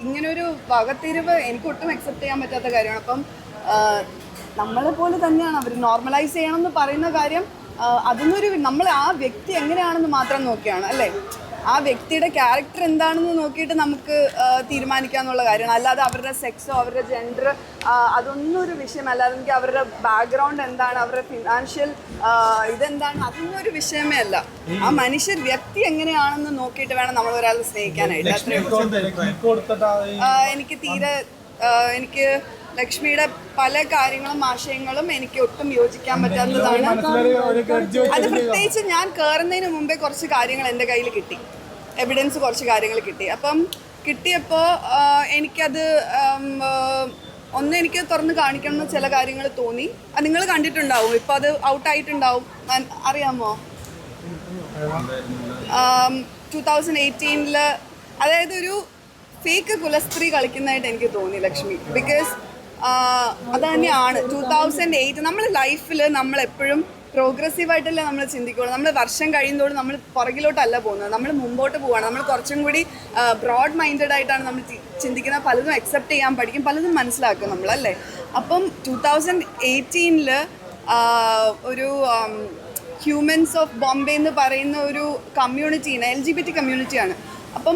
ഇങ്ങനൊരു വകത്തിരിവ് എനിക്ക് ഒട്ടും അക്സെപ്റ്റ് ചെയ്യാൻ പറ്റാത്ത കാര്യമാണ്. അപ്പം നമ്മളെ പോലെ തന്നെയാണ് അവർ നോർമലൈസ് ചെയ്യണമെന്ന് പറയുന്ന കാര്യം. അതൊന്നൊരു നമ്മൾ ആ വ്യക്തി എങ്ങനെയാണെന്ന് മാത്രം നോക്കിയാണ് അല്ലേ, ആ വ്യക്തിയുടെ ക്യാരക്ടർ എന്താണെന്ന് നോക്കിയിട്ട് നമുക്ക് തീരുമാനിക്കാന്നുള്ള കാര്യമാണ്. അല്ലാതെ അവരുടെ സെക്സോ അവരുടെ ജെൻഡർ അതൊന്നും ഒരു വിഷയമല്ല, അല്ലെങ്കിൽ അവരുടെ ബാക്ക്ഗ്രൗണ്ട് എന്താണ്, അവരുടെ ഫിനാൻഷ്യൽ ഇതെന്താണ്, അതൊന്നും ഒരു വിഷയമേ അല്ല. ആ മനുഷ്യർ വ്യക്തി എങ്ങനെയാണെന്ന് നോക്കിയിട്ട് വേണം നമ്മൾ ഒരാളെ സ്നേഹിക്കാനായിട്ട്. എനിക്ക് ലക്ഷ്മിയുടെ പല കാര്യങ്ങളും ആശയങ്ങളും എനിക്ക് ഒട്ടും യോജിക്കാൻ പറ്റാത്തതാണ്. അത് പ്രത്യേകിച്ച് ഞാൻ കയറുന്നതിന് മുമ്പേ കുറച്ച് കാര്യങ്ങൾ എൻ്റെ കയ്യിൽ കിട്ടി, എവിഡൻസ് കുറച്ച് കാര്യങ്ങൾ കിട്ടി. അപ്പം കിട്ടിയപ്പോൾ എനിക്കത് എനിക്ക് തുറന്ന് കാണിക്കണം എന്ന് ചില കാര്യങ്ങൾ തോന്നി. അത് നിങ്ങൾ കണ്ടിട്ടുണ്ടാവും, ഇപ്പോൾ അത് ഔട്ടായിട്ടുണ്ടാവും, അറിയാമോ? 2018 അതായത് ഒരു ഫേക്ക് കുലസ്ത്രീ കളിക്കുന്നതായിട്ട് എനിക്ക് തോന്നി ലക്ഷ്മി. ബിക്കോസ് അത് തന്നെയാണ് 2008 നമ്മുടെ ലൈഫിൽ നമ്മളെപ്പോഴും പ്രോഗ്രസീവായിട്ടല്ലേ നമ്മൾ ചിന്തിക്കുള്ളൂ. നമ്മൾ വർഷം കഴിയുന്നതോട് നമ്മൾ പുറകിലോട്ടല്ല പോകുന്നത്, നമ്മൾ മുമ്പോട്ട് പോവുകയാണ്. നമ്മൾ കുറച്ചും കൂടി ബ്രോഡ് മൈൻഡഡ് ആയിട്ടാണ് നമ്മൾ ചിന്തിക്കുന്നത്. പലതും അക്സെപ്റ്റ് ചെയ്യാൻ പഠിക്കും, പലതും മനസ്സിലാക്കും നമ്മളല്ലേ. അപ്പം 2018 ഒരു ഹ്യൂമൻസ് ഓഫ് ബോംബെ എന്ന് പറയുന്ന ഒരു കമ്മ്യൂണിറ്റിയാണ്, LGBT കമ്മ്യൂണിറ്റിയാണ്. അപ്പം